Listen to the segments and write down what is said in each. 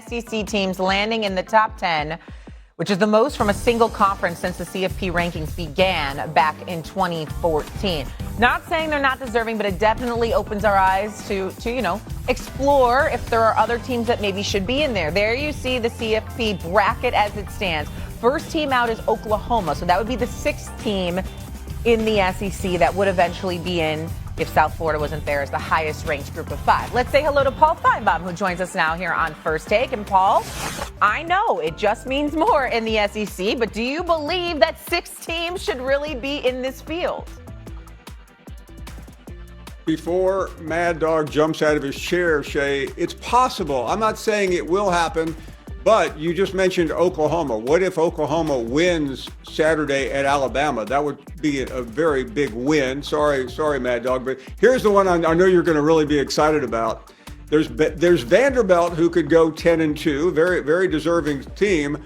SEC teams landing in the top 10, which is the most from a single conference since the CFP rankings began back in 2014. Not saying they're not deserving, but it definitely opens our eyes to explore if there are other teams that maybe should be in there. There you see the CFP bracket as it stands. First team out is Oklahoma, so that would be the sixth team in the SEC that would eventually be in if South Florida wasn't there as the highest ranked group of five. Let's say hello to Paul Feinbaum, who joins us now here on First Take. And Paul, I know it just means more in the SEC, but do you believe that six teams should really be in this field? Before Mad Dog jumps out of his chair, Shay, it's possible. I'm not saying it will happen, but you just mentioned Oklahoma. What if Oklahoma wins Saturday at Alabama? That would be a very big win. Sorry, Mad Dog, but here's the one I know you're going to really be excited about. There's Vanderbilt, who could go 10-2, very, very deserving team.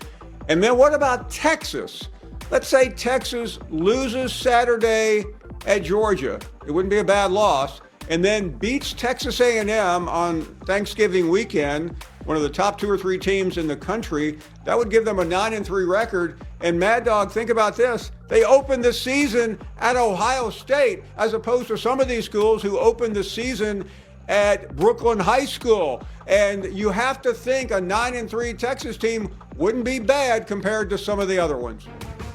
And then what about Texas? Let's say Texas loses Saturday at Georgia. It wouldn't be a bad loss. And then beats Texas A&M on Thanksgiving weekend, one of the top 2 or 3 teams in the country. That would give them a 9-3 record. And Mad Dog, think about this. They opened the season at Ohio State, as opposed to some of these schools who opened the season at Brooklyn High School. And you have to think a 9-3 Texas team wouldn't be bad compared to some of the other ones.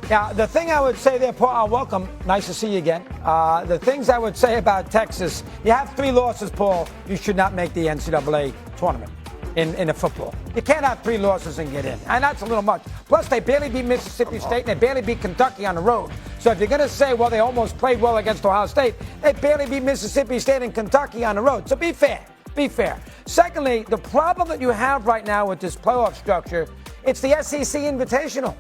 Now, the thing I would say there, Paul, welcome. Nice to see you again. The things I would say about Texas, you have 3 losses, Paul. You should not make the NCAA tournament in a football. You can't have 3 losses and get in. And that's a little much. Plus, they barely beat Mississippi State, and they barely beat Kentucky on the road. So if you're going to say, well, they almost played well against Ohio State, they barely beat Mississippi State and Kentucky on the road. So be fair. Be fair. Secondly, the problem that you have right now with this playoff structure, it's the SEC Invitational.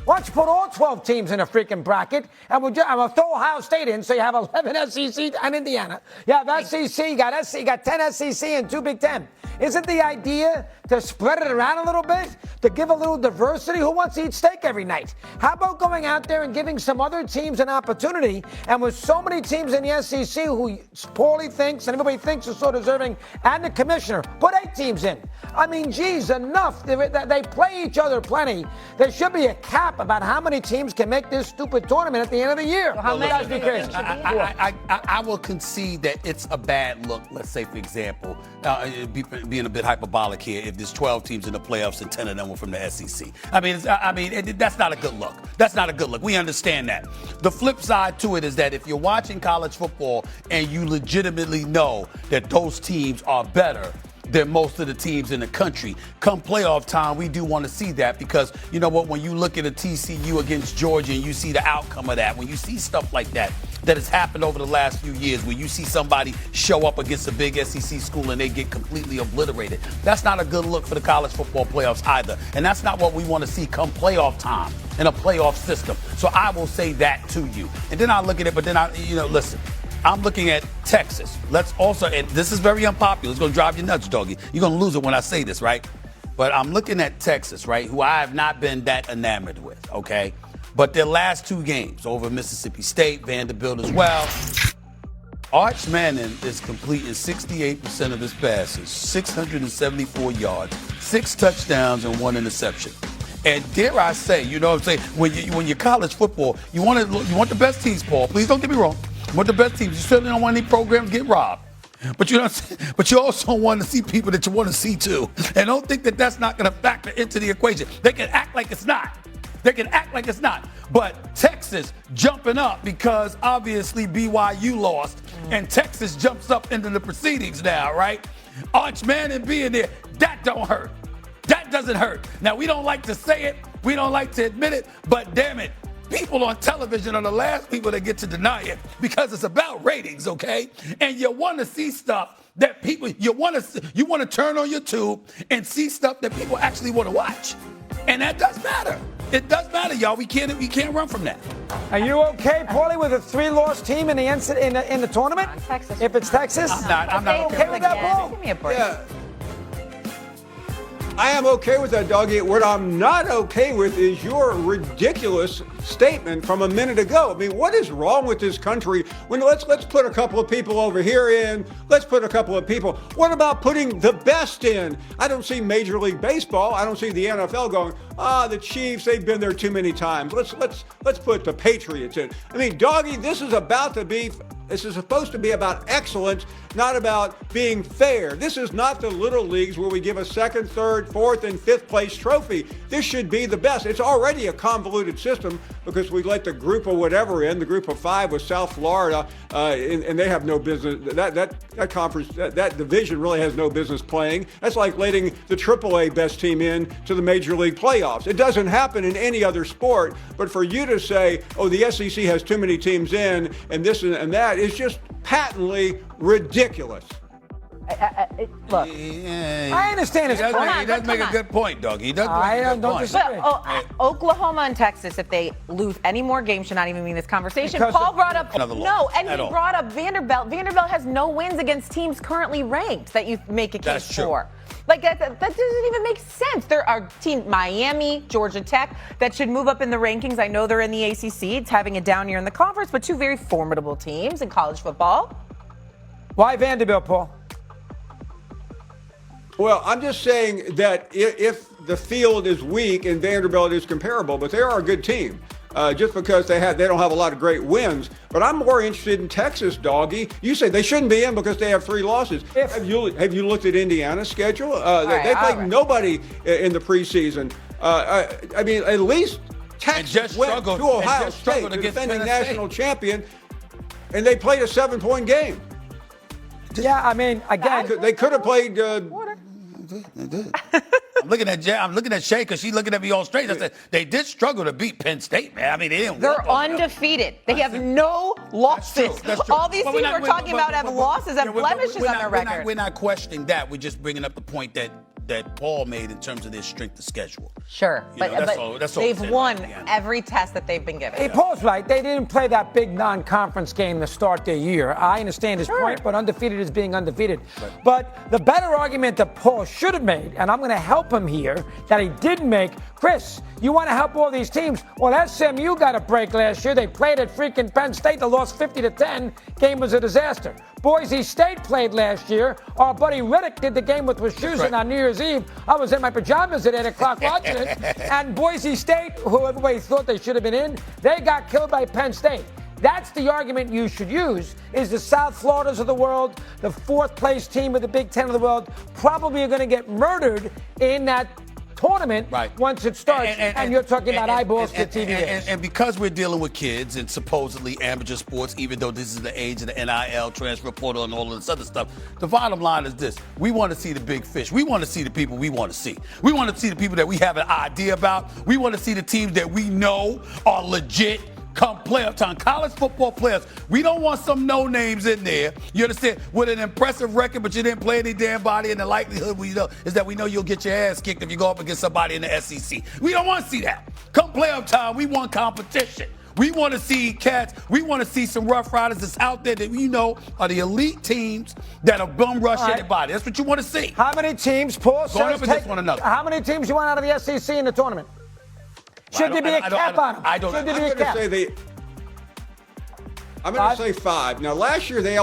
Why don't you put all 12 teams in a freaking bracket, and we'll throw Ohio State in, so you have 11 SEC and Indiana. You have SEC, you got 10 SEC and 2 Big Ten. Isn't the idea to spread it around a little bit, to give a little diversity? Who wants to eat steak every night? How about going out there and giving some other teams an opportunity? And with so many teams in the SEC who Paulie thinks and everybody thinks are so deserving, and the commissioner, put 8 teams in. I mean, geez, enough. They play each other plenty. There should be a cap about how many teams can make this stupid tournament at the end of the year. So how many guys be crazy? I will concede that it's a bad look. Let's say, for example, being a bit hyperbolic here, if there's 12 teams in the playoffs and 10 of them were from the SEC. That's not a good look. That's not a good look. We understand that. The flip side to it is that if you're watching college football and you legitimately know that those teams are better than most of the teams in the country, come playoff time, we do want to see that, because you know what, when you look at a TCU against Georgia and you see the outcome of that, when you see stuff like that has happened over the last few years, where you see somebody show up against a big SEC school and they get completely obliterated, that's not a good look for the college football playoffs either. And that's not what we want to see come playoff time in a playoff system. So I will say that to you. And then I look at it, but then listen, I'm looking at Texas. Let's also, and this is very unpopular, it's going to drive you nuts, doggy. You're going to lose it when I say this, right? But I'm looking at Texas, right, who I have not been that enamored with, okay? But their last 2 games over Mississippi State, Vanderbilt as well, Arch Manning is completing 68% of his passes, 674 yards, 6 touchdowns, and 1 interception. And dare I say, you know what I'm saying, when you're college football, you want the best teams, Paul. Please don't get me wrong. You want the best teams. You certainly don't want any programs to get robbed. But you also want to see people that you want to see too. And don't think that that's not going to factor into the equation. They can act like it's not. But Texas jumping up because obviously BYU lost, and Texas jumps up into the proceedings now, right? Arch Manning being there, that don't hurt. That doesn't hurt. Now, we don't like to say it. We don't like to admit it. But damn it, people on television are the last people that get to deny it, because it's about ratings, okay? And you want to see stuff that people, you want to turn on your tube and see stuff that people actually want to watch. And that does matter. It does matter, y'all. We can't run from that. Are you okay, Paulie, with a 3-loss team in the tournament? Texas. If it's Texas? I'm not okay with that, Paul? Give me a break. Yeah. I am okay with that, Doggy. What I'm not okay with is your ridiculous statement from a minute ago. I mean, what is wrong with this country? When let's put a couple of people over here in. Let's put a couple of people. What about putting the best in? I don't see Major League Baseball. I don't see the NFL going, the Chiefs, they've been there too many times. Let's put the Patriots in. I mean, Doggy, this is supposed to be about excellence, not about being fair. This is not the little leagues where we give a second, third, fourth, and fifth place trophy. This should be the best. It's already a convoluted system because we let the group of whatever in, the group of 5 with South Florida, and they have no business. That conference, that division really has no business playing. That's like letting the AAA best team in to the Major League playoffs. It doesn't happen in any other sport, but for you to say, oh, the SEC has too many teams in, and this and that, is just patently ridiculous. Look, I understand his point. He does make a good point, Doug. He does I make a good don't point. disagree. Oklahoma and Texas, if they lose any more games, should not even be in this conversation. Because Paul brought up Another loss. he brought up Vanderbilt. Vanderbilt has no wins against teams currently ranked that you make a case That's true. for. Like that doesn't even make sense. There are teams, Miami, Georgia Tech, that should move up in the rankings. I know they're in the ACC. It's having a down year in the conference, but two very formidable teams in college football. Why Vanderbilt, Paul? Well, I'm just saying that if the field is weak and Vanderbilt is comparable, but they are a good team. Just because they don't have a lot of great wins. But I'm more interested in Texas, Doggy. You say they shouldn't be in because they have 3 losses. Have you looked at Indiana's schedule? They played nobody in the preseason. I mean, at least Texas went to Ohio State, the defending national champion, and they played a 7-point game. Yeah, I mean, again, They could have played. I'm looking at Shay because she's looking at me all straight. I said they did struggle to beat Penn State, man. I mean, they didn't. They're undefeated. They have no losses. That's true. All these teams we're talking about have losses and blemishes on their record. We're not questioning that. We're just bringing up the point that Paul made in terms of their strength of schedule. Sure, but they've won every test that they've been given. Hey, Paul's right. They didn't play that big non-conference game to start their year. I understand his point, but undefeated is being undefeated. Right. But the better argument that Paul should have made, and I'm going to help him here, that he didn't make, Chris, you want to help all these teams? Well, SMU got a break last year. They played at freaking Penn State. They lost 50-10. Game was a disaster. Boise State played last year. Our buddy Redick did the game with shoes on New Year's Eve. I was in my pajamas at 8 o'clock watching it. And Boise State, who everybody thought they should have been in, they got killed by Penn State. That's the argument you should use, is the South Floridas of the world, the 4th place team of the Big Ten of the world, probably are going to get murdered in that tournament once it starts, and you're talking about eyeballs to TV. And because we're dealing with kids and supposedly amateur sports, even though this is the age of the NIL, transfer portal, and all of this other stuff, the bottom line is this. We want to see the big fish. We want to see the people we want to see. We want to see the people that we have an idea about. We want to see the teams that we know are legit come playoff time. College football players, we don't want some no-names in there, you understand, with an impressive record, but you didn't play any damn body, and the likelihood is that we know you'll get your ass kicked if you go up against somebody in the SEC. We don't want to see that. Come playoff time, we want competition. We want to see cats. We want to see some Rough Riders that's out there that we know are the elite teams that have bum rush anybody. That's what you want to see. How many teams, Paul, going up against one another? How many teams you want out of the SEC in the tournament? Should there be a cap on them? I'm going to say 5. Now, last year they